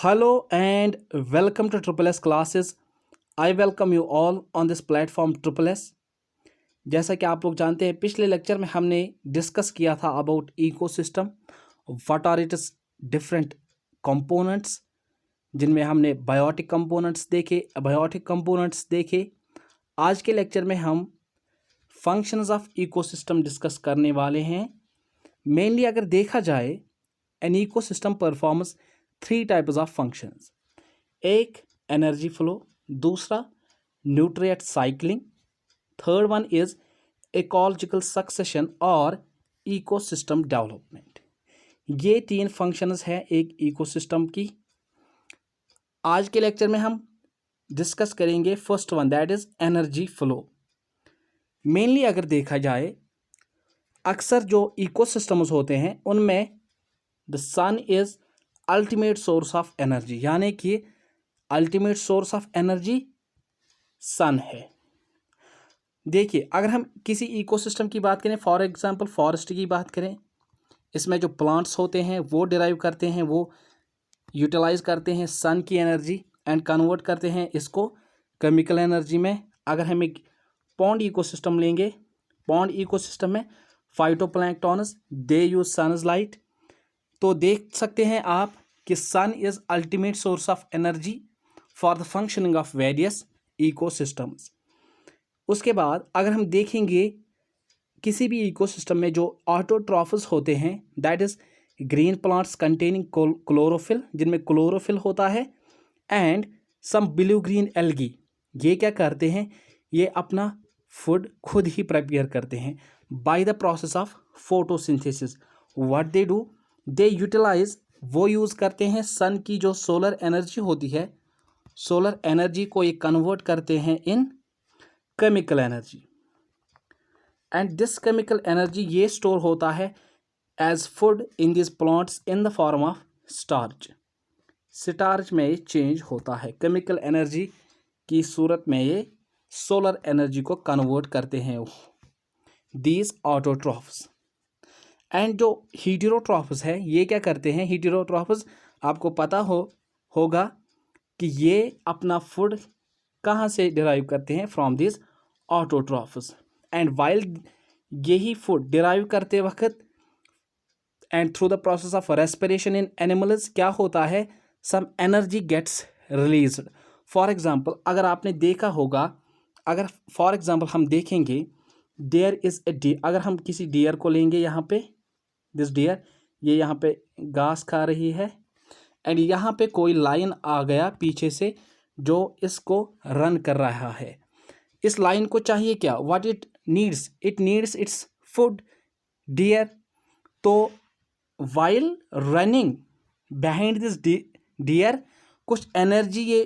Hello and welcome to Triple S classes. I welcome you all on this platform Triple S. जैसा कि आप लोग जानते हैं पिछले लेक्चर में हमने डिस्कस किया था about ecosystem, what are its different components, जिनमें हमने बायोटिक कंपोनेंट्स देखे, अबायोटिक कंपोनेंट्स देखे। आज के लेक्चर में हम फंक्शंस ऑफ इकोसिस्टम डिस्कस करने वाले हैं। मेनली अगर देखा जाए an ecosystem performs three types of functions. एक एनर्जी फ्लो, दूसरा nutrient cycling, third one is ecological succession और इकोसिस्टम डेवलपमेंट। ये तीन फंक्शंस हैं एक इकोसिस्टम की। आज के लेक्चर में हम डिस्कस करेंगे first one, that is energy flow. Mainly अगर देखा जाए अक्सर जो इकोसिस्टम्स होते हैं उनमें the sun is ultimate source of energy, यानी कि ultimate source of energy sun है। देखिए अगर हम किसी इकोसिस्टम की बात करें, फॉर एग्जांपल फॉरेस्ट की बात करें, इसमें जो प्लांट्स होते हैं वो डिराइव करते हैं, वो यूटिलाइज करते हैं सन की एनर्जी एंड कन्वर्ट करते हैं इसको केमिकल एनर्जी में। अगर हम एक पॉन्ड इकोसिस्टम लेंगे, पॉन्ड इकोसिस्टम में phytoplanktons they use sun's light, तो देख सकते हैं आप कि sun is ultimate source of energy for the functioning of various ecosystems. उसके बाद अगर हम देखेंगे किसी भी इकोसिस्टम में जो ऑटोट्रॉफस होते हैं, that is green plants containing chlorophyll, जिनमें क्लोरोफिल होता है, and some blue green algae, ये क्या करते हैं, ये अपना फूड खुद ही प्रिपेयर करते हैं by the process of photosynthesis. What they do, they utilize, वो यूज़ करते हैं सन की जो सोलर एनर्जी होती है, सोलर एनर्जी को ये कन्वर्ट करते हैं in chemical energy, and this chemical energy ये स्टोर होता है as food in this plants in the form of starch. Starch में ये चेंज होता है, केमिकल एनर्जी की सूरत में ये सोलर एनर्जी को कन्वर्ट करते हैं दीज ऑटोट्रॉफ्स। एंड जो हीटेरोट्रॉफ्स है ये क्या करते हैं, हीटेरोट्रॉफ्स आपको पता होगा कि ये अपना फूड कहाँ से डिराइव करते हैं, from this autotrophs. And while यही फूड डिराइव करते वक्त and through the process of respiration in animals क्या होता है, some energy gets released. For example अगर आपने देखा होगा, अगर फॉर एग्जांपल हम देखेंगे देयर इज ए डियर, अगर हम किसी डियर को लेंगे, यहाँ पे दिस डियर ये यहाँ पे घास खा रही है, एंड यहाँ पे कोई लाइन आ गया पीछे से जो इसको रन कर रहा है। इस लाइन को चाहिए क्या, what it needs, it needs its food, deer. तो while running behind this deer कुछ एनर्जी ये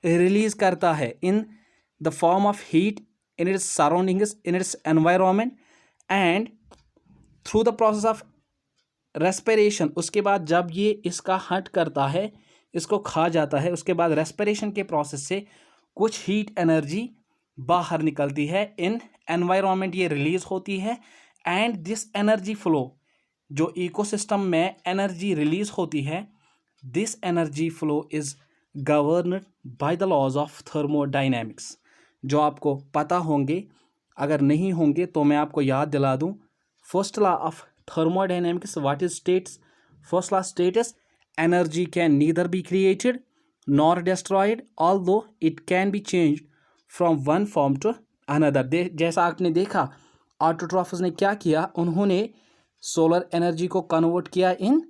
रिलीज करता है in the form of heat in its surroundings, in its environment, and through the process of respiration, उसके बाद जब ये इसका हट करता है, इसको खा जाता है, उसके बाद रेस्पिरेशन के प्रोसेस से कुछ हीट एनर्जी बाहर निकलती है, इन एनवायरनमेंट ये रिलीज होती है, एंड दिस एनर्जी फ्लो, जो इकोसिस्टम में एनर्जी रिलीज होती है, this energy flow is governed by the laws of thermodynamics, जो आपको पता होंगे, अगर नहीं होंगे तो मैं आपको याद दिला दूं। First law of thermodynamics, what is states, first law states energy can neither be created nor destroyed although it can be changed from one form to another। जैसा आपने देखा ऑटोट्रॉफस ने क्या किया, उन्होंने सोलर एनर्जी को कन्वर्ट किया इन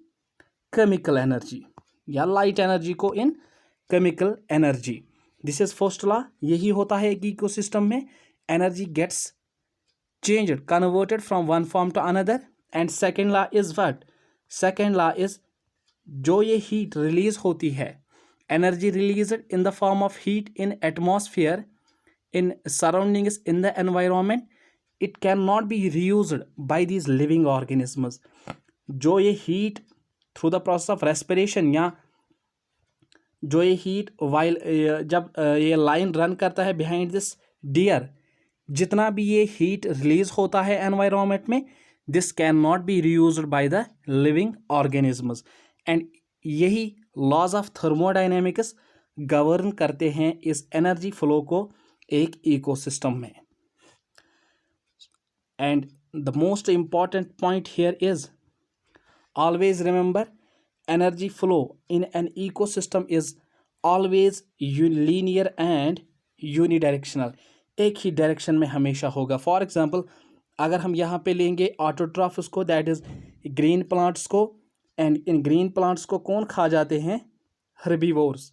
केमिकल एनर्जी या लाइट एनर्जी को in chemical energy. This is first law, यही होता है एक इकोसिस्टम में, energy gets changed, converted from one form to another. And second law is what, second law is जो ये हीट रिलीज होती है, energy release in the form of heat in atmosphere, in surroundings, in the environment, it can not be reused by these living organisms. जो ये heat through the process of respiration, या जो ये heat while जब ये line run करता है behind this dear, जितना भी ये हीट रिलीज होता है एनवायरनमेंट में, this can not be reused by the living organisms. And यही लॉज ऑफ थर्मोडायनेमिक्स गवर्न करते हैं इस एनर्जी फ्लो को एक इकोसिस्टम में। And the most important point here is always remember energy flow in an ecosystem is always linear and unidirectional, एक ही direction में हमेशा होगा। फॉर एग्जांपल अगर हम यहाँ पे लेंगे ऑटोट्रॉफ्स को, दैट इज ग्रीन प्लांट्स को, एंड इन ग्रीन प्लांट्स को कौन खा जाते हैं? Herbivores,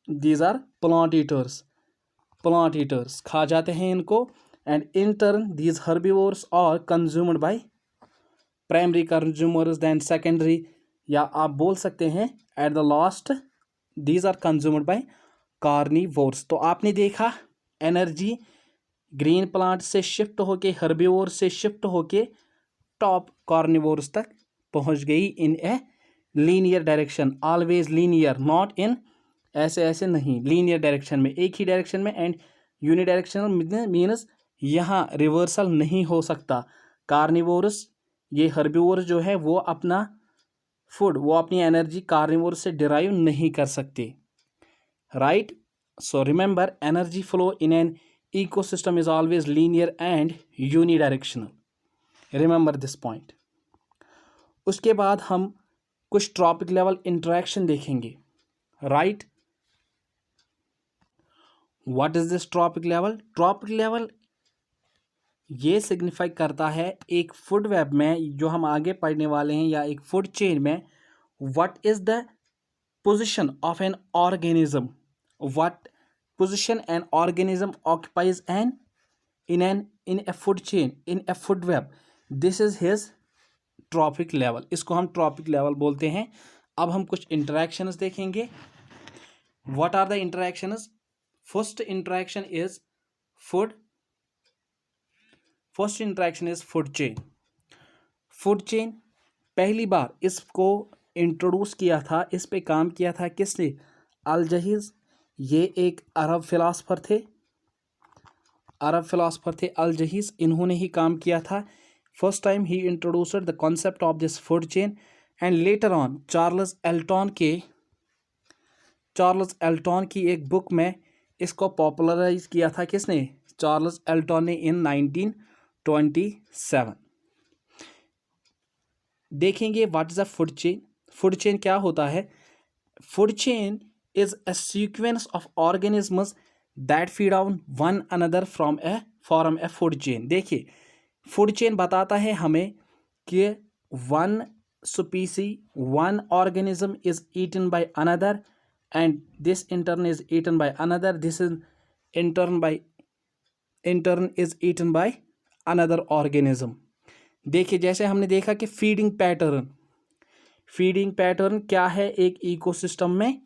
these are plant eaters खा जाते हैं इनको। And in turn these herbivores are consumed by primary consumers, then secondary, या आप बोल सकते हैं at the last these are consumed by carnivores. तो आपने देखा एनर्जी ग्रीन प्लांट से शिफ्ट होके, हर्बीवोर से शिफ्ट होके टॉप कार्निवोर्स तक पहुंच गई इन a linear direction, always linear, not in ऐसे ऐसे नहीं, लीनियर डायरेक्शन में, एक ही डायरेक्शन में। एंड यूनिडायरेक्शनल मीन्स यहाँ रिवर्सल नहीं हो सकता। कार्निवोरस, ये हर्बीवोर जो है वो अपना फूड, वो अपनी एनर्जी कार्निवोर से डिराइव नहीं कर सकते, right. So remember energy flow in an ecosystem is always linear and unidirectional, remember this point. उसके बाद हम कुछ ट्रॉपिक लेवल इंटरेक्शन देखेंगे, right. What is this trophic level? Trophic level ये सिग्निफाई करता है एक फूड वेब में, जो हम आगे पढ़ने वाले हैं, या एक फूड चेन में, what is the position of an organism, what position an organism occupies an in a food chain, in a food web, this is his trophic level, इसको हम ट्रॉपिक लेवल बोलते हैं। अब हम कुछ इंटरेक्शंस देखेंगे। What are the interactions? First interaction is food, first interaction is food chain. Food chain पहली बार इसको इंट्रोड्यूस किया था, इस पे काम किया था किसने? अल-जहीज, ये एक अरब फिलासफर थे अल-जहीज, इन्होंने ही काम किया था। फर्स्ट टाइम ही introduced the concept of this food chain. And later on Charles Elton की एक बुक में इसको पॉपुलराइज किया था किसने? चार्ल्स एल्टॉन ने इन 1927। देखेंगे what is a food chain. Food chain क्या होता है? Food chain is a sequence of organisms that feed on one another form a food chain. देखिए फूड चेन बताता है हमें कि one species, one organism is eaten by another, and this in turn is eaten by another, this is in turn is eaten by another organism। देखिए जैसे हमने देखा कि फीडिंग पैटर्न क्या है एक इकोसिस्टम में,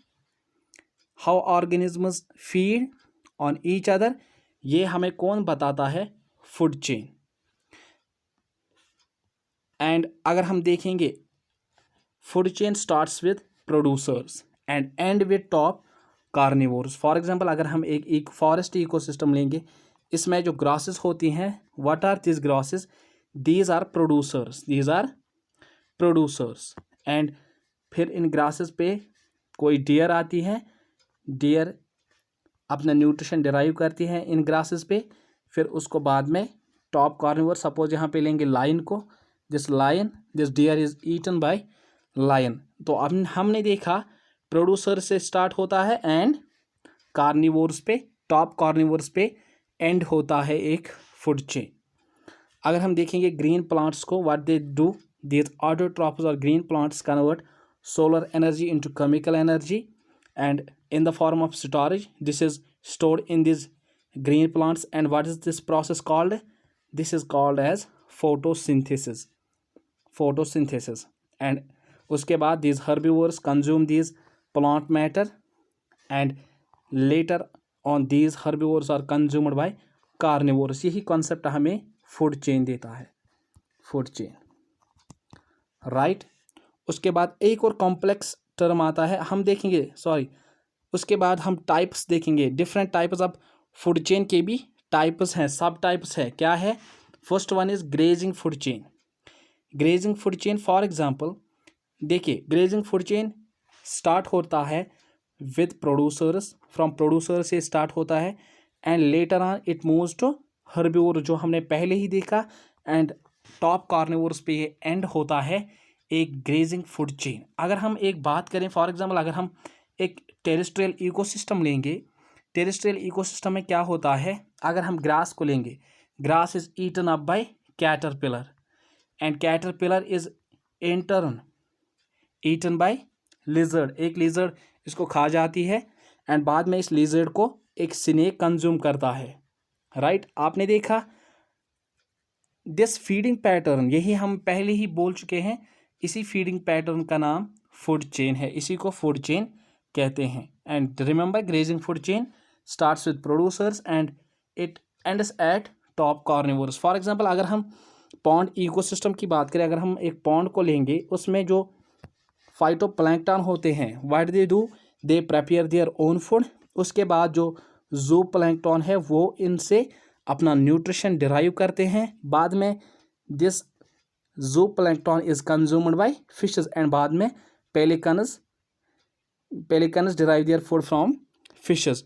how organisms feed on each other, ये हमें कौन बताता है? Food chain. एंड अगर हम देखेंगे food chain starts with producers and and with top carnivores. For example अगर हम एक फॉरेस्ट इकोसिस्टम लेंगे, इसमें जो ग्रासेस होती हैं, what are this grasses? These are producers. And फिर इन ग्रासेस पे कोई डियर आती है, डियर अपना न्यूट्रिशन डिराइव करती है इन ग्रासेस पे। फिर उसको बाद में टॉप कार्निवोर, सपोज यहाँ पे लेंगे लायन को, this deer is eaten by lion. तो अब हमने देखा प्रोड्यूसर से स्टार्ट होता है एंड कार्निवोर्स पे, टॉप कार्निवोर्स पे एंड होता है एक फूड चेन। अगर हम देखेंगे ग्रीन प्लांट्स को, what they do, these autotrophs और green plants convert solar energy into chemical energy and in the form of storage, this is stored in these green plants। and what is this process called? This is called as photosynthesis। and उसके बाद these herbivores consume these plant matter and later on these herbivores are consumed by carnivores। यही concept हमें food chain देता है, food chain, right। उसके बाद एक और complex term आता है, हम देखेंगे, उसके बाद हम टाइप्स देखेंगे। Different types of food chain के भी टाइप्स हैं, सब टाइप्स है। क्या है? First one is grazing food chain. Grazing food chain for example देखिए, ग्रेजिंग फूड चेन स्टार्ट होता है विद प्रोड्यूसर्स, फ्रॉम प्रोड्यूसर से स्टार्ट होता है and later on it moves to herbivore जो हमने पहले ही देखा, एंड टॉप कार्निवोर्स पे ये एंड होता है एक ग्रेजिंग फूड चेन। अगर हम एक बात करें, फॉर एग्जांपल अगर हम एक टेरेस्ट्रियल इकोसिस्टम लेंगे, टेरेस्ट्रियल इकोसिस्टम में क्या होता है, अगर हम ग्रास को लेंगे, grass is eaten up by caterpillar and caterpillar is in turn eaten by lizard, एक लिजर्ड इसको खा जाती है एंड बाद में इस लिजर्ड को एक स्नेक कंज्यूम करता है, राइट। आपने देखा दिस फीडिंग पैटर्न, यही हम पहले ही बोल चुके हैं, इसी फीडिंग पैटर्न का नाम फूड चेन है, इसी को फूड चेन कहते हैं। And remember grazing food chain starts with producers and it ends at top carnivorous. For example अगर हम पॉन्ड इकोसिस्टम की बात करें, अगर हम एक पॉन्ड को लेंगे, उसमें जो फाइटोप्लैंक्टन होते हैं, what they do, they prepare their own food. उसके बाद जो ज़ूप्लैंक्टन है वो इनसे अपना न्यूट्रिशन डिराइव करते हैं, बाद में this zooplankton is consumed by fishes and बाद में pelicans derive their food from fishes.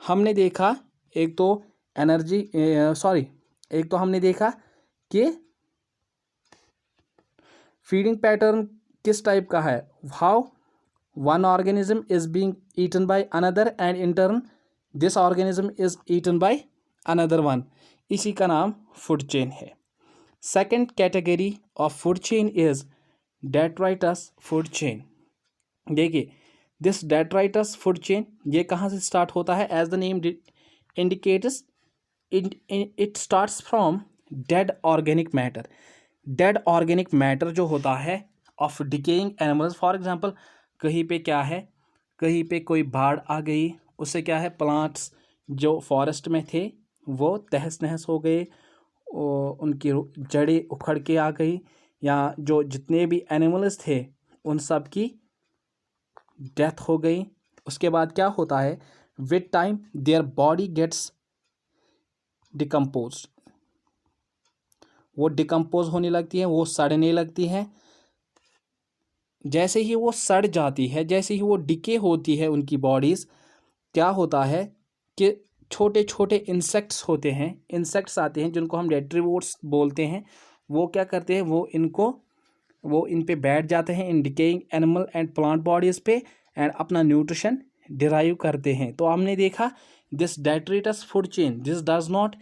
हमने देखा एक तो एनर्जी एक तो हमने देखा कि फीडिंग पैटर्न किस टाइप का है, how one organism is being eaten by another and in turn this organism is eaten by another one, इसी का नाम फूड चेन है। Second category of food chain is detritus food chain. देखिए this detritus food chain ये कहाँ से start होता है, as the name indicates it starts from dead organic matter. Dead organic matter जो होता है of decaying animals, for example कहीं पे क्या है, कहीं पे कोई बाढ़ आ गई, उससे क्या है प्लांट्स जो फॉरेस्ट में थे वो तहस नहस हो गए, उनकी जड़ें उखड़ के आ गई, या जो जितने भी एनिमल्स थे उन सब की डेथ हो गई। उसके बाद क्या होता है, with time their body gets decompose, वो डिकम्पोज होने लगती हैं, वो सड़ने लगती हैं। जैसे ही वो सड़ जाती है, जैसे ही वो डिके होती है उनकी बॉडीज़, क्या होता है कि छोटे छोटे इंसेक्ट्स होते हैं, इंसेक्ट्स आते हैं जिनको हम डेट्रीवोर्स बोलते हैं, वो क्या करते हैं, वो इन पे बैठ जाते हैं in decaying animal and plant bodies पे एंड अपना न्यूट्रिशन डिराइव करते हैं। तो हमने देखा this detritus food chain, this does not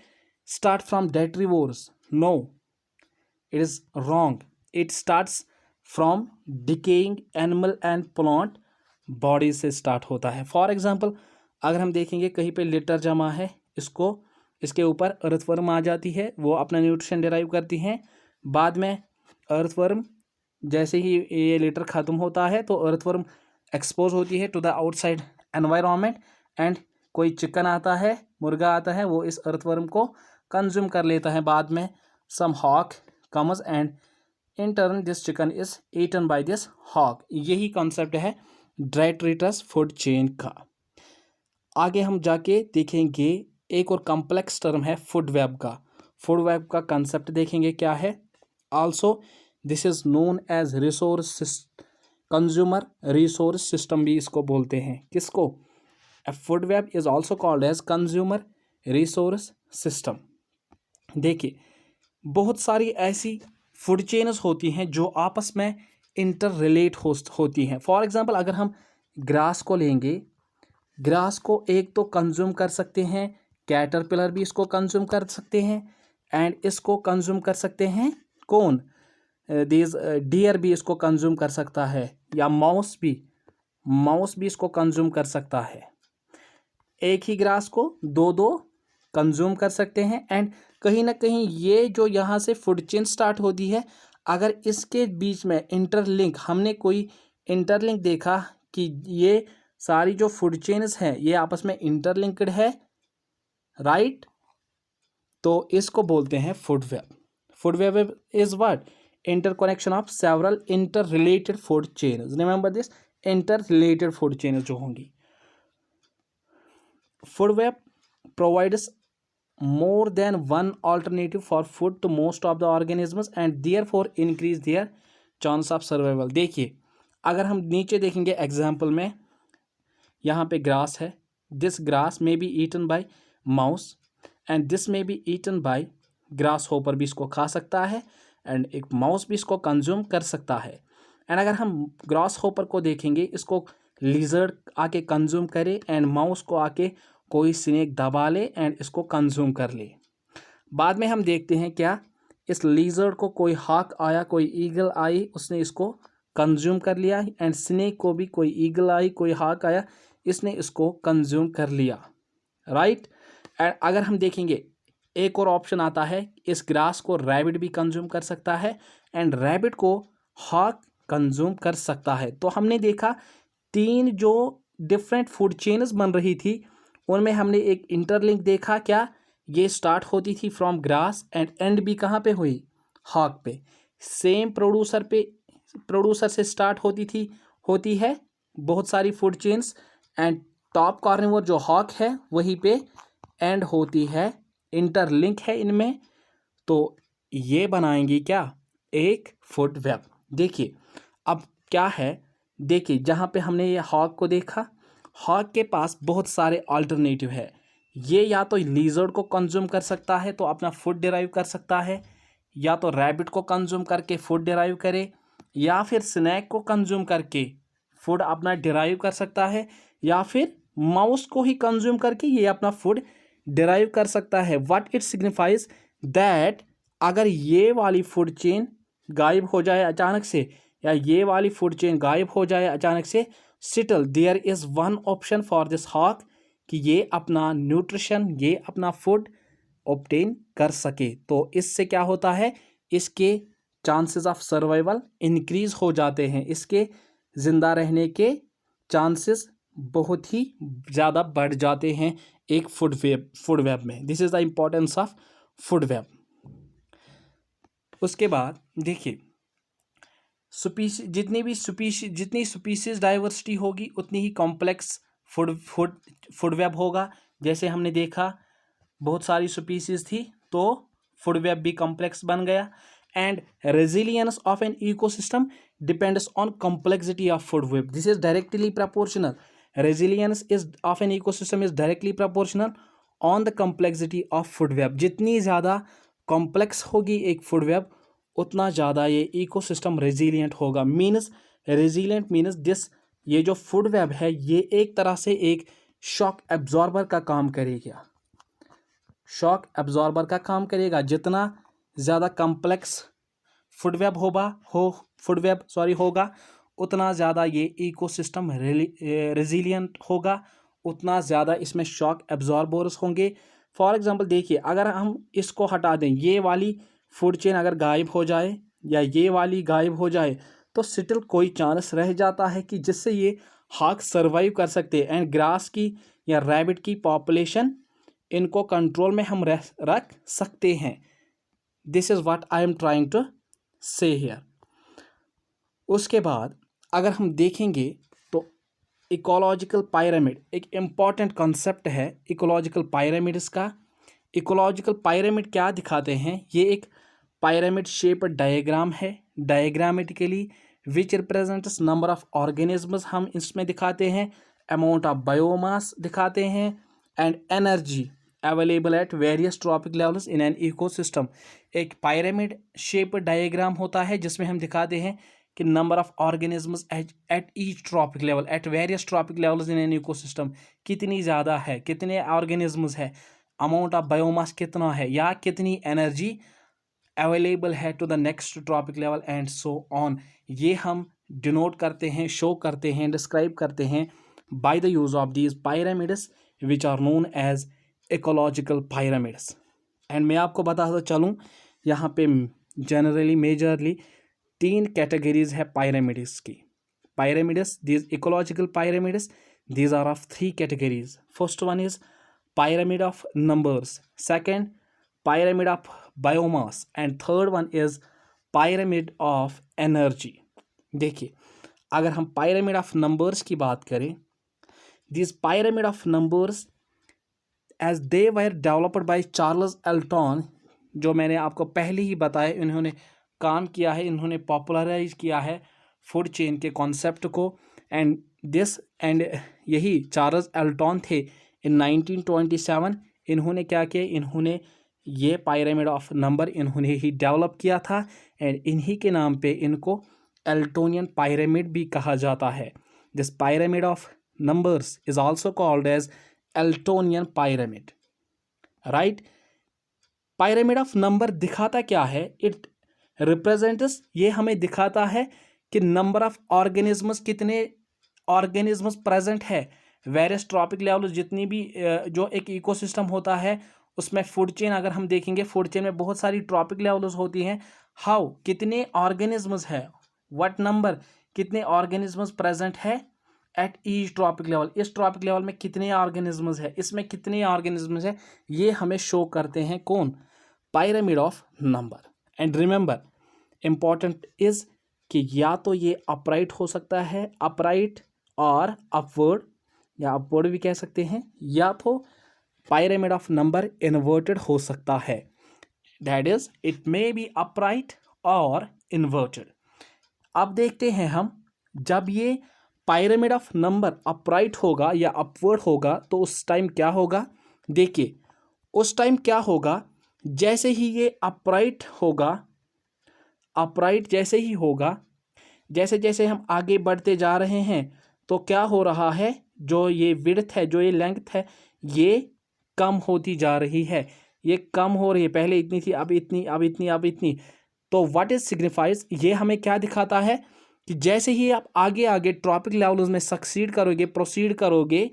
start from detritivores, no it is wrong, it starts from decaying animal and plant body से start होता है। फॉर एग्जांपल अगर हम देखेंगे कहीं पे लिटर जमा है, इसके ऊपर अर्थवर्म आ जाती है, वो अपना न्यूट्रिशन डिराइव करती हैं, बाद में अर्थवर्म जैसे ही ये लिटर ख़त्म होता है तो अर्थवर्म एक्सपोज होती है to the outside environment and कोई चिकन आता है, मुर्गा आता है, वो इस अर्थवर्म को कंज्यूम कर लेता है, बाद में some hawk comes and in turn this chicken is eaten by this hawk. यही कॉन्सेप्ट है डेट्रिटस फूड चेन का। आगे हम जाके देखेंगे एक और कॉम्प्लेक्स टर्म है फूड वेब का। फूड वेब का कंसेप्ट देखेंगे क्या है। Also this is known as resource consumer resource system भी इसको बोलते हैं। किसको? A food web is also called as consumer resource system. देखिए बहुत सारी ऐसी फूड चेन्स होती हैं जो आपस में इंटर रिलेट होती हैं। फॉर एग्जांपल अगर हम ग्रास को लेंगे, ग्रास को एक तो कंज्यूम कर सकते हैं, कैटरपिलर भी इसको कंज्यूम कर सकते हैं एंड इसको कंज्यूम कर सकते हैं कौन, डियर भी इसको कंज्यूम कर सकता है, या माउस भी इसको कंज्यूम कर सकता है। एक ही ग्रास को दो कंज्यूम कर सकते हैं एंड कहीं ना कहीं ये जो यहाँ से फूड चेन स्टार्ट होती है, अगर इसके बीच में इंटरलिंक, हमने कोई इंटरलिंक देखा कि ये सारी जो फूड चेन्स हैं ये आपस में इंटरलिंक्ड है, राइट, तो इसको बोलते हैं food web. Food web is what, interconnection of several inter related food chains. Remember this, inter related food chains जो होंगी। Food web provides more than one alternative for food to most of the organisms and therefore increase their chance of survival। देखिए अगर हम नीचे देखेंगे example में, यहाँ पे ग्रास है, this grass may be eaten by mouse and this may be eaten by grasshopper भी इसको खा सकता है एंड एक माउस भी इसको कंज्यूम कर सकता है। एंड अगर हम ग्रास होपर को देखेंगे, इसको लिजर्ड आके कंज्यूम करे एंड माउस को आके कोई स्नेक दबा ले एंड इसको कंज्यूम कर ले। बाद में हम देखते हैं क्या, इस लिजर्ड को कोई हाक आया, कोई ईगल आई, उसने इसको कंज्यूम कर लिया एंड स्नेक को भी कोई ईगल आई, कोई हाक आया, इसने इसको कंज्यूम कर लिया, राइट। एंड अगर हम देखेंगे एक और ऑप्शन आता है, इस ग्रास को रैबिट भी कंज्यूम कर सकता है एंड रैबिट को हाक कंज्यूम कर सकता है। तो हमने देखा 3 जो डिफरेंट फूड चेन्स बन रही थी, उनमें हमने एक इंटरलिंक देखा, क्या ये स्टार्ट होती थी फ्रॉम ग्रास एंड एंड भी कहाँ पे हुई, हॉक पे। सेम प्रोड्यूसर से स्टार्ट होती है बहुत सारी food chains and top carnivore जो हॉक है वहीं पे एंड होती है, इंटरलिंक है इनमें। तो ये बनाएंगी क्या, एक फूड वेब। देखिए अब क्या है, देखिए जहाँ पे हमने ये हॉक को देखा, हॉक के पास बहुत सारे अल्टरनेटिव है। ये या तो लिजर्ड को कंज्यूम कर सकता है तो अपना फूड डिराइव कर सकता है, या तो रैबिट को कंज्यूम करके फूड डिराइव करे, या फिर स्नैक को कंज्यूम करके फूड अपना डिराइव कर सकता है, या फिर माउस को ही कंज्यूम करके ये अपना फूड डिराइव कर सकता है। व्हाट इट सिग्निफाइज दैट अगर ये वाली फूड चेन गायब हो जाए अचानक से, या ये वाली फूड चेन गायब हो जाए अचानक से, still there is one option for this hawk कि ये अपना न्यूट्रिशन, ये अपना फूड ऑब्टेन कर सके। तो इससे क्या होता है, इसके चांसेस ऑफ सर्वाइवल इंक्रीज हो जाते हैं, इसके ज़िंदा रहने के चांसेस बहुत ही ज़्यादा बढ़ जाते हैं एक फूड वेब में। This is the importance of food web. उसके बाद देखिए जितनी स्पीशीज डाइवर्सिटी होगी उतनी ही कॉम्प्लेक्स फूड वेब होगा। जैसे हमने देखा बहुत सारी स्पीशीज थी तो फूड वेब भी कॉम्प्लेक्स बन गया। And resilience of an ecosystem depends on complexity of food web. This is directly proportional. Resilience is of an ecosystem is directly proportional on the complexity of food web. जितनी ज़्यादा complex होगी एक food web उतना ज़्यादा ये ecosystem resilient होगा। Means resilient means this, ये जो फूड वेब है ये एक तरह से एक शॉक एब्जॉर्बर का काम करेगा, शॉक एब्जॉर्बर का काम करेगा। जितना ज़्यादा कॉम्प्लेक्स फूड वेब होगा उतना ज़्यादा ये इकोसिस्टम रेजिलियंट होगा, उतना ज़्यादा इसमें शॉक एब्जॉर्बर्स होंगे। फॉर एग्जांपल देखिए अगर हम इसको हटा दें, ये वाली फूड चेन अगर गायब हो जाए या ये वाली गायब हो जाए तो स्टिल कोई चांस रह जाता है कि जिससे ये हॉक सर्वाइव कर सकते हैं एंड ग्रास की या रैबिट की पॉपुलेशन इनको कंट्रोल में हम रख सकते हैं। This is what I am trying to say here. उसके बाद अगर हम देखेंगे तो इकोलॉजिकल पिरामिड एक इम्पॉर्टेंट कॉन्सेप्ट है इकोलॉजिकल पिरामिड्स का। इकोलॉजिकल पिरामिड क्या दिखाते हैं, ये एक पिरामिड शेप डायग्राम है, diagrammatically which represents number of organisms हम इसमें दिखाते हैं, अमाउंट ऑफ बायोमास दिखाते हैं and energy available at various trophic levels in an ecosystem. एक पिरामिड शेप डायग्राम होता है जिसमें हम दिखाते हैं कि number of organisms eight each trophic level, eight various trophic levels in an ecosystem कितनी ज़्यादा है, कितने ऑर्गेनिजम्स है, अमाउंट ऑफ बायोमास कितना है, या कितनी एनर्जी अवेलेबल है to the next trophic level and so on. ये हम डिनोट करते हैं, शो करते हैं, डिस्क्राइब करते हैं by the use of these pyramids which are known as ecological pyramids. And मैं आपको बताता चलूँ यहाँ पे जनरली मेजरली 3 कैटेगरीज है पिरामिड्स की। Pyramids, these ecological pyramids, these are of 3 categories. First one is pyramid of numbers, second pyramid of biomass and third one is pyramid of energy. देखिए अगर हम pyramid of numbers की बात करें, these pyramid of numbers as they were developed by Charles Elton, जो मैंने आपको पहले ही बताया इन्होंने काम किया है, इन्होंने पॉपुलराइज किया है फूड चेन के कॉन्सेप्ट को। एंड यही चार्ल्स एल्टन थे इन 1927। इन्होंने क्या किया, इन्होंने ये पिरामिड ऑफ नंबर इन्होंने ही डेवलप किया था एंड इन्हीं के नाम पे इनको एल्टोनियन पिरामिड भी कहा जाता है। This pyramid of numbers is also called as Eltonian pyramid, right. Pyramid of number दिखाता क्या है, इट रिप्रेजेंट्स, ये हमें दिखाता है कि नंबर ऑफ ऑर्गेनिजम्स, कितने ऑर्गेनिजम्स प्रेजेंट है वेरियस ट्रॉपिक लेवल, जितनी भी जो एक इकोसिस्टम होता है उसमें फूड चेन अगर हम देखेंगे, फूड चेन में बहुत सारी ट्रॉपिक लेवल्स होती हैं। हाउ, कितने ऑर्गेनिजम्स है, व्हाट नंबर, कितने ऑर्गेनिजम्स प्रेजेंट है एट ईच ट्रॉपिक लेवल, इस ट्रॉपिक लेवल में कितने ऑर्गेनिजम्स है, इसमें कितने ऑर्गेनिजम्स है, ये हमें शो करते हैं कौन, pyramid of number. And remember important is कि या तो ये अपराइट हो सकता है, अपराइट और अपवर्ड, या अपवर्ड भी कह सकते हैं, या तो पिरामिड ऑफ नंबर इन्वर्टेड हो सकता है, that is it may be upright और इन्वर्टेड। अब देखते हैं हम, जब ये पिरामिड ऑफ नंबर अपराइट होगा या अपवर्ड होगा तो उस टाइम क्या होगा, देखिए उस टाइम क्या होगा, जैसे ही ये अपराइट होगा, अपराइट जैसे ही होगा, जैसे जैसे हम आगे बढ़ते जा रहे हैं तो क्या हो रहा है, जो ये विड्थ है, जो ये लेंथ है, ये कम होती जा रही है, ये कम हो रही है, पहले इतनी थी अब इतनी, अब इतनी, अब इतनी। तो व्हाट इज सिग्निफाइज, ये हमें क्या दिखाता है कि जैसे ही आप आगे आगे ट्रॉपिक लेवल्स में सक्सीड करोगे, प्रोसीड करोगे,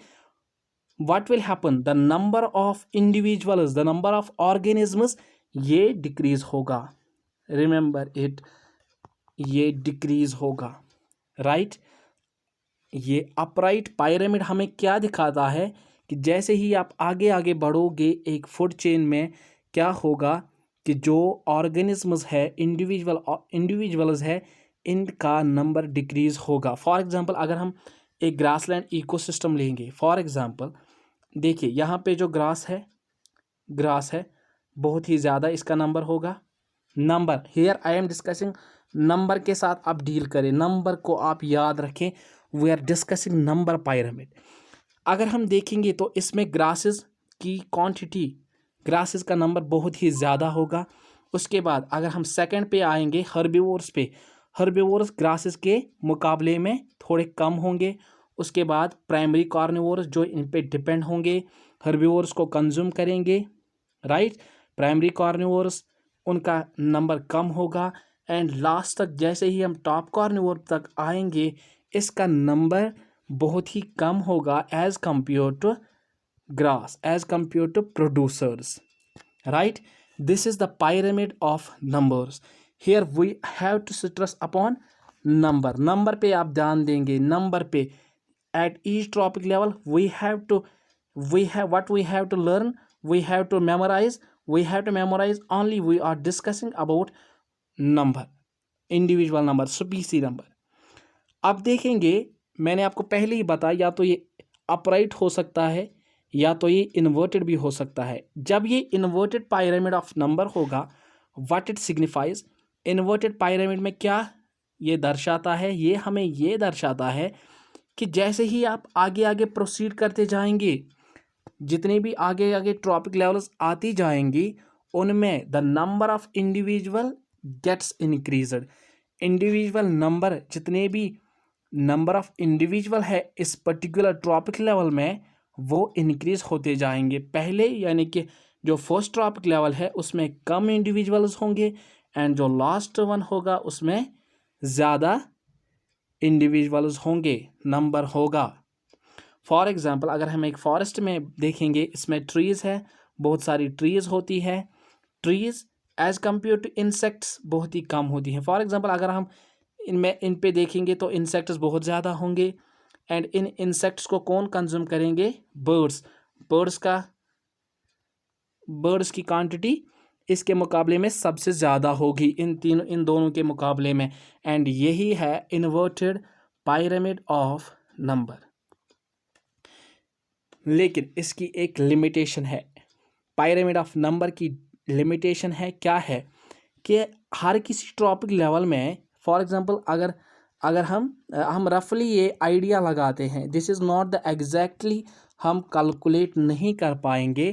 what will happen, the number of individuals, the number of organisms, ये डिक्रीज होगा, रिमेंबर इट, ये डिक्रीज होगा, राइट। ये अपराइट पिरामिड हमें क्या दिखाता है कि जैसे ही आप आगे आगे बढ़ोगे एक फूड चेन में, क्या होगा कि जो ऑर्गेनिजम्स है, इंडिविजुअल्स है, इनका नंबर डिक्रीज होगा। फॉर एग्जांपल अगर हम एक ग्रासलैंड इकोसिस्टम लेंगे, फॉर एग्जांपल देखिए यहाँ पे जो ग्रास है बहुत ही ज़्यादा, इसका नंबर होगा, number here I am discussing, number के साथ आप डील करें, नंबर को आप याद रखें, we are discussing number pyramid. अगर हम देखेंगे तो इसमें ग्रासेस की क्वांटिटी, ग्रासेस का नंबर बहुत ही ज़्यादा होगा। उसके बाद अगर हम सेकंड पे आएंगे हर्बीवोर्स पे, हर्बीवोर्स ग्रासेस के मुकाबले में थोड़े कम होंगे। उसके बाद प्राइमरी कार्निवोर्स जो इन पे डिपेंड होंगे, हर्बीवोर्स को कंज्यूम करेंगे, राइट, प्राइमरी कार्निवोर्स, उनका नंबर कम होगा। एंड लास्ट तक जैसे ही हम टॉप कार्निवोर तक आएंगे, इसका नंबर बहुत ही कम होगा as compare to grass, as compare to producers, right. This is the pyramid of numbers. Here we have to stress upon number, number पे आप ध्यान देंगे, नंबर पे at each trophic level we have what we have to learn, we have to memorize only, we are discussing about number, individual number, species number। अब देखेंगे, मैंने आपको पहले ही बताया, या तो ये अपराइट हो सकता है या तो ये इन्वर्टेड भी हो सकता है। जब ये इन्वर्टेड पिरामिड ऑफ नंबर होगा, what it signifies, inverted pyramid में क्या ये दर्शाता है, ये हमें ये दर्शाता है कि जैसे ही आप आगे आगे प्रोसीड करते जाएंगे, जितने भी आगे आगे ट्रॉपिक लेवल्स आती जाएंगी, उनमें the number of individual gets increased, individual number, जितने भी नंबर ऑफ इंडिविजुअल है इस पर्टिकुलर ट्रॉपिक लेवल में, वो इंक्रीज होते जाएंगे। पहले यानी कि जो फर्स्ट ट्रॉपिक लेवल है उसमें कम इंडिविजुअल्स होंगे एंड जो लास्ट वन होगा उसमें ज़्यादा इंडिविजुअल्स होंगे, नंबर होगा। फॉर एग्जांपल अगर हम एक फॉरेस्ट में देखेंगे, इसमें ट्रीज़ है, बहुत सारी ट्रीज़ होती है, trees as compare to insects बहुत ही कम होती हैं। फॉर एग्जांपल अगर हम इन पे देखेंगे तो इंसेक्ट्स बहुत ज़्यादा होंगे एंड इन इंसेक्ट्स को कौन कंज्यूम करेंगे, बर्ड्स की क्वांटिटी इसके मुकाबले में सबसे ज़्यादा होगी, इन दोनों के मुकाबले में। एंड यही है इन्वर्टेड पिरामिड ऑफ नंबर। लेकिन इसकी एक लिमिटेशन है, पिरामिड ऑफ नंबर की लिमिटेशन है, क्या है कि हर किसी टॉपिक लेवल में, फॉर एग्जांपल अगर अगर हम रफली ये आइडिया लगाते हैं, this is not the exactly हम कैलकुलेट नहीं कर पाएंगे।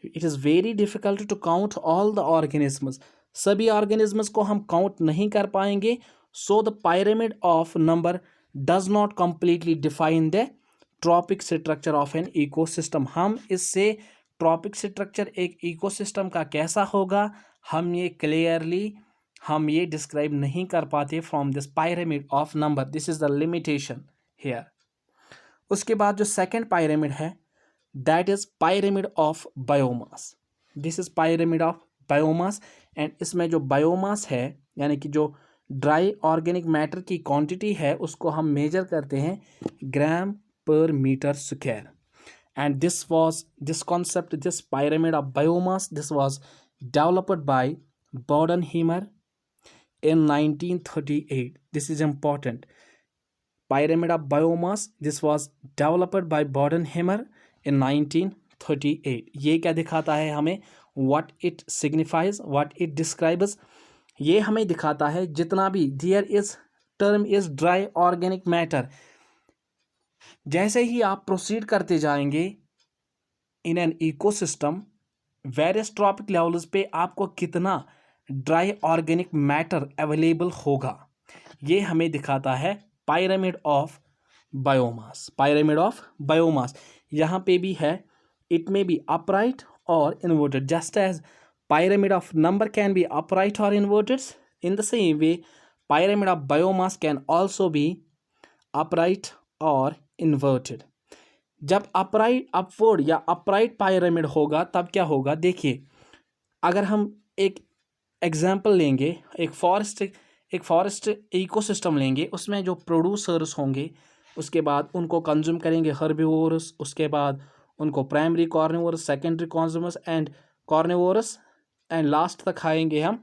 It is very difficult to count all the organisms, सभी ऑर्गेनिजम्स को हम काउंट नहीं कर पाएंगे। So the pyramid of number does not completely define the trophic structure of an ecosystem. हम इससे ट्रॉपिक स्ट्रक्चर एक इकोसिस्टम का कैसा होगा, हम ये क्लियरली हम ये डिस्क्राइब नहीं कर पाते from this pyramid of number. This is the limitation here. उसके बाद जो सेकंड pyramid है, that is pyramid of biomass. This is pyramid of biomass, and इसमें जो बायोमास है यानी कि जो ड्राई ऑर्गेनिक मैटर की क्वांटिटी है उसको हम मेजर करते हैं gram per metre square. And this concept, this pyramid of biomass, this was developed by Bodenheimer in 1938. This is important. Pyramid of biomass, this was developed by Bodenheimer in 1938. ये क्या दिखाता है हमें, what it signifies, what it describes, ये हमें दिखाता है जितना भी there is term is dry organic matter, जैसे ही आप प्रोसीड करते जाएंगे इन an ecosystem various trophic levels पे आपको कितना ड्राई ऑर्गेनिक मैटर अवेलेबल होगा, ये हमें दिखाता है pyramid of biomass. pyramid of biomass यहाँ पे भी है, इट मे बी अपराइट और inverted, just as pyramid of number can be upright और inverted, in the same way pyramid of biomass can also be upright और inverted. जब upright upward या upright pyramid होगा तब क्या होगा, देखिए अगर हम एक एग्जांपल लेंगे, एक फॉरेस्ट इकोसिस्टम लेंगे, उसमें जो प्रोड्यूसर्स होंगे उसके बाद उनको कंज्यूम करेंगे हर्बिवोरस, उसके बाद उनको primary carnivorous, secondary consumers and carnivorous, and last तक खाएंगे हम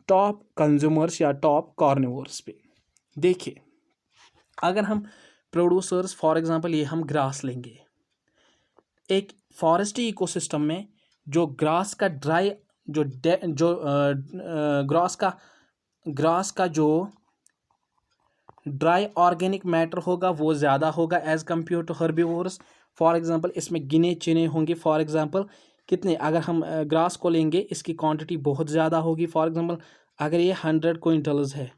टॉप कंज्यूमर्स या टॉप कॉर्निवोरस पे। देखिए अगर हम प्रोड्यूसर्स फॉर एग्जांपल ये हम ग्रास लेंगे, एक फॉरेस्ट इकोसिस्टम में जो ग्रास का ड्राई जो ग्रास का जो ड्राई ऑर्गेनिक मैटर होगा वो ज़्यादा होगा एज कम्पेयर टू हर्बिवोरस। फॉर एग्जांपल इसमें गिने चुने होंगे, फॉर एग्जांपल कितने, अगर हम ग्रास को लेंगे इसकी क्वांटिटी बहुत ज़्यादा होगी। फॉर एग्जांपल अगर ये 100 क्विंटल्स है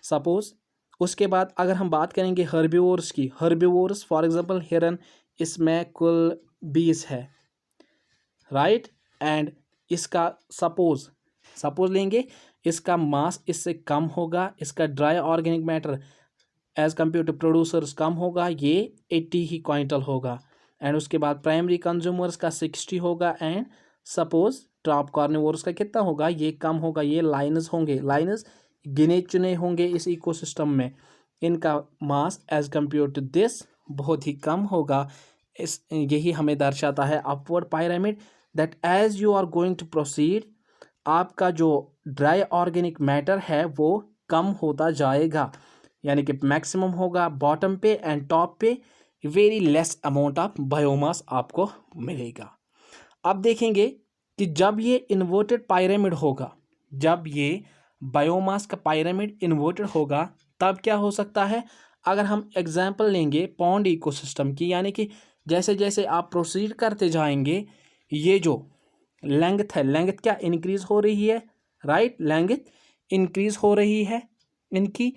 सपोज, उसके बाद अगर हम बात करेंगे हर्बिवोरस की, हर्बिवोरस फॉर एग्जांपल हिरन, इसमें कुल 20 है राइट, एंड इसका सपोज लेंगे इसका मास इससे कम होगा, इसका dry organic matter as compare to producers कम होगा, ये 80 ही क्विंटल होगा, एंड उसके बाद प्राइमरी कंज्यूमर्स का 60 होगा, एंड सपोज टॉप कॉर्निवोरस का कितना होगा, ये कम होगा। ये लाइनस होंगे, लाइनस गिने चुने होंगे इस इकोसिस्टम में, इनका mass as compare to this बहुत ही कम होगा। यही हमें दर्शाता है upward pyramid, that as you are going to proceed आपका जो ड्राई ऑर्गेनिक मैटर है वो कम होता जाएगा, यानी कि मैक्सिमम होगा बॉटम पे एंड टॉप पे very less amount of biomass आपको मिलेगा। अब देखेंगे कि जब ये इन्वर्टेड पायरामिड होगा, जब ये बायोमास का पायरामिड इन्वर्टेड होगा तब क्या हो सकता है। अगर हम एग्जांपल लेंगे पॉन्ड इकोसिस्टम की, यानी कि जैसे जैसे आप प्रोसीड करते जाएंगे ये जो लेंथ है, लेंथ क्या इंक्रीज हो रही है राइट, लेंथ इंक्रीज हो रही है इनकी,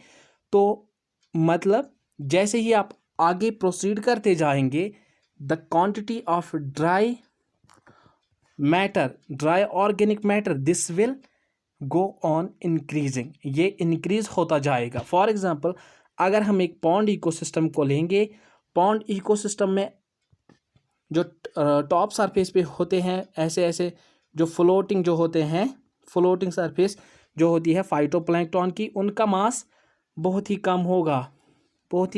तो मतलब जैसे ही आप आगे प्रोसीड करते जाएंगे the quantity of dry matter, dry organic matter, this will go on increasing, ये इंक्रीज होता जाएगा। फॉर एग्जांपल अगर हम एक पॉन्ड इकोसिस्टम को लेंगे, पॉन्ड इकोसिस्टम में जो टॉप सरफेस पे होते हैं ऐसे ऐसे जो फ्लोटिंग जो होते हैं, फ्लोटिंग सरफेस जो होती है फाइटोप्लैंक्टन की, उनका मास बहुत ही कम होगा, बहुत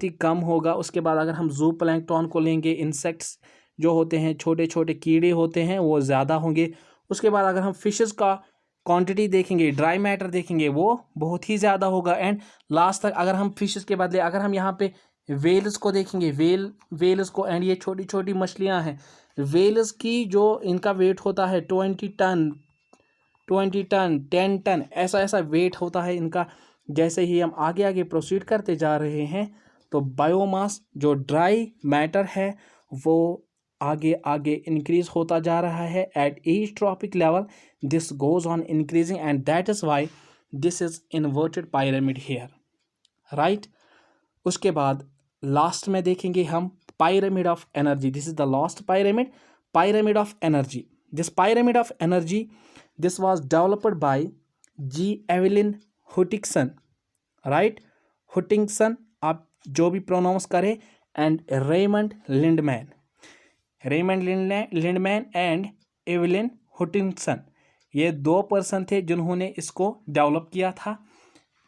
ही कम होगा। उसके बाद अगर हम जू प्लैंक्टन को लेंगे, इंसेक्ट्स जो होते हैं, छोटे छोटे कीड़े होते हैं, वो ज़्यादा होंगे। उसके बाद अगर हम फिशेस का क्वांटिटी देखेंगे, ड्राई मैटर देखेंगे, वो बहुत ही ज़्यादा होगा। एंड लास्ट तक अगर हम फिशेस के बदले अगर हम यहाँ पे वेल्स को देखेंगे, वेल्स को, एंड ये छोटी छोटी मछलियाँ हैं, वेल्स की जो इनका वेट होता है 20 टन 10 टन ऐसा ऐसा वेट होता है इनका, जैसे ही हम आगे आगे प्रोसीड करते जा रहे हैं तो बायोमास जो ड्राई मैटर है वो आगे आगे इंक्रीज होता जा रहा है at each trophic level. This goes on increasing and that is why this is inverted pyramid here. Right. उसके बाद लास्ट में देखेंगे हम pyramid of energy. This is the last pyramid of energy. This pyramid of energy, this was developed by G. Evelyn Hutchinson, right? Hutchinson, आप जो भी pronounce करें, and Raymond Lindman and Evelyn Hutchinson, ये 2 person थे जिन्होंने इसको develop किया था.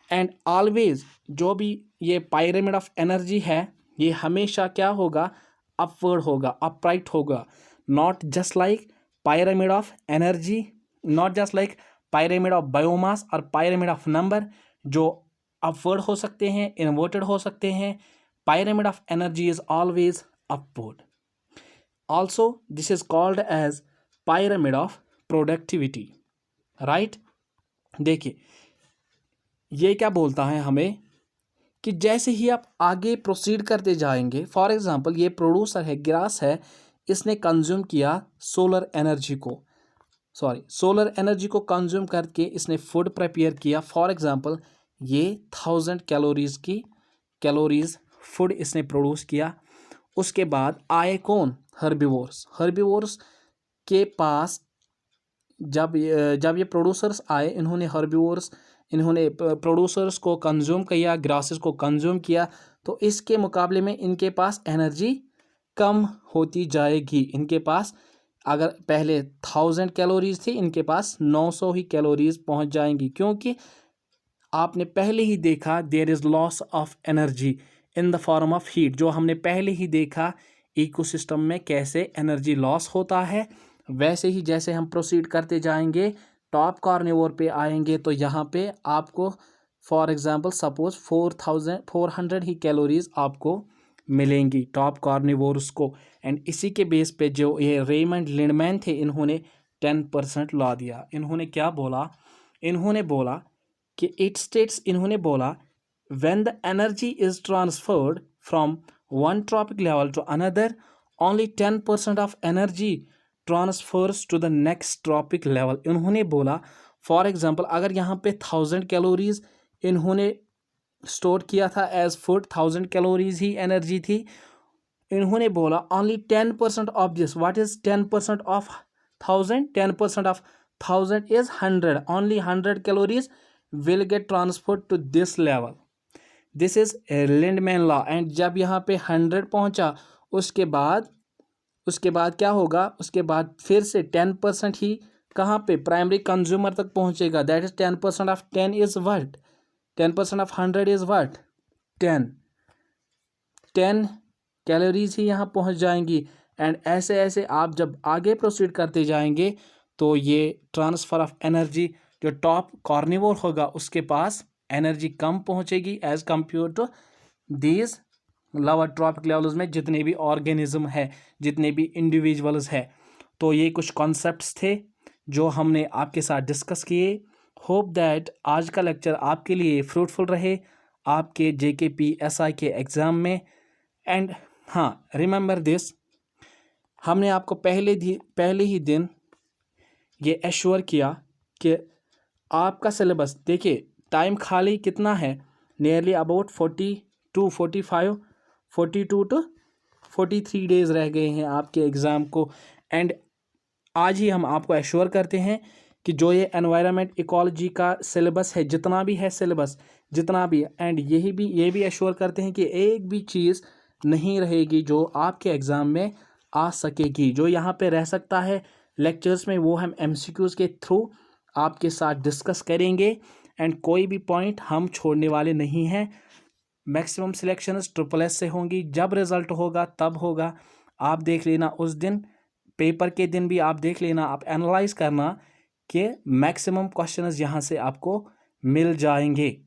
एंड ऑलवेज जो भी ये पायरामिड ऑफ एनर्जी है ये हमेशा क्या होगा, अपवर्ड होगा, अपराइट होगा. Not just like pyramid of energy, not just like pyramid of biomass और पायरामिड ऑफ नंबर जो अपवर्ड हो सकते हैं, इन्वर्टेड हो सकते हैं. Pyramid of energy is always upward. Also this is called as pyramid of productivity. Right. देखिए ये क्या बोलता है हमें कि जैसे ही आप आगे प्रोसीड करते जाएंगे, फॉर एग्जांपल ये प्रोड्यूसर है, ग्रास है, इसने कंज्यूम किया सोलर एनर्जी को कंज्यूम करके इसने फूड प्रिपेयर किया. फॉर एग्जांपल ये 1000 कैलोरीज फूड इसने प्रोड्यूस किया. उसके बाद आए कौन, हर्बीवोर्स के पास जब ये प्रोड्यूसर्स आए, इन्होंने प्रोड्यूसर्स को कंज्यूम किया, ग्रासेस को कंज्यूम किया, तो इसके मुकाबले में इनके पास एनर्जी कम होती जाएगी. इनके पास अगर पहले 1000 कैलोरीज थी, इनके पास 900 ही कैलोरीज पहुंच जाएंगी, क्योंकि आपने पहले ही देखा there is loss of energy in the form of heat. जो हमने पहले ही देखा इकोसिस्टम में कैसे एनर्जी लॉस होता है. वैसे ही जैसे हम प्रोसीड करते जाएंगे, टॉप कार्निवोर पे आएंगे तो यहाँ पे आपको for example suppose 400 he calories आपको मिलेंगी टॉप कार्निवोर्स को. एंड इसी के बेस पे जो ये रेमंड लिंडमैन थे, इन्होंने 10% ला दिया. इन्होंने क्या बोला, इन्होंने बोला कि इन्होंने बोला when the energy is transferred from one tropic level to another, only 10% of energy transfers to the next trophic level. इन्होंने बोला फॉर एग्जांपल अगर यहाँ पे 1000 कैलोरीज इन्होंने स्टोर किया था एज फूड, 1000 कैलोरीज ही एनर्जी थी. इन्होंने बोला only 10% of this. What is 10% of 1000? 10% of 1000 is 100. Only 100 calories will get transferred to this level. This is Lindeman law. And जब यहाँ पे 100 पहुँचा, उसके बाद क्या होगा, उसके बाद फिर से 10% ही कहाँ पे, प्राइमरी कंज्यूमर तक पहुँचेगा. That is 10% of 10 is what, 10% of 100 is what, 10 calories ही यहाँ पहुँच जाएंगी. एंड ऐसे ऐसे आप जब आगे प्रोसीड करते जाएंगे तो ये ट्रांसफ़र ऑफ एनर्जी, जो टॉप कार्निवोर होगा उसके पास एनर्जी कम पहुँचेगी as compare to these lower trophic levels में जितने भी ऑर्गेनिज्म है, जितने भी इंडिविजुअल्स है. तो ये कुछ कॉन्सेप्ट्स थे जो हमने आपके साथ डिस्कस किए. होप दैट आज का लेक्चर आपके लिए फ्रूटफुल रहे आपके JKPSI के एग्ज़ाम में. एंड हाँ, रिमेंबर दिस, हमने आपको पहले ही दिन ये एश्योर किया कि आपका सिलेबस, देखिए टाइम खाली कितना है, नियरली अबाउट 42 to 43 डेज़ रह गए हैं आपके एग्ज़ाम को. एंड आज ही हम आपको एश्योर करते हैं कि जो ये एनवायरनमेंट इकोलॉजी का सिलेबस है, जितना भी है सिलेबस, जितना भी, एंड ये भी एश्योर करते हैं कि एक भी चीज़ नहीं रहेगी जो आपके एग्ज़ाम में आ सकेगी. जो यहाँ पे रह सकता है लेक्चर्स में वो हम MCQs के थ्रू आपके साथ डिस्कस करेंगे. एंड कोई भी पॉइंट हम छोड़ने वाले नहीं हैं. मैक्सिमम सिलेक्शंस SSS से होंगी. जब रिज़ल्ट होगा तब होगा, आप देख लेना. उस दिन पेपर के दिन भी आप देख लेना, आप एनालाइज करना कि मैक्सिमम क्वेश्चंस यहाँ से आपको मिल जाएंगे.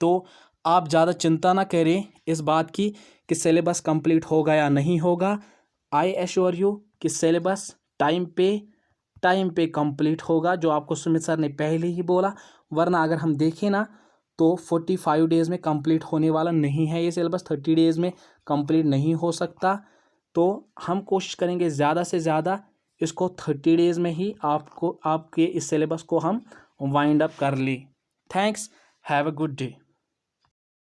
तो आप ज़्यादा चिंता ना करें इस बात की कि सिलेबस कंप्लीट होगा या नहीं होगा. आई एश्योर यू कि सिलेबस टाइम पे कंप्लीट होगा, जो आपको सुमित सर ने पहले ही बोला. वरना अगर हम देखें ना तो 45 डेज़ में कंप्लीट होने वाला नहीं है ये सिलेबस, 30 डेज़ में कंप्लीट नहीं हो सकता। तो हम कोशिश करेंगे ज़्यादा से ज़्यादा इसको 30 डेज़ में ही आपके इस सिलेबस को हम वाइंड अप कर लें। Thanks, have a good day.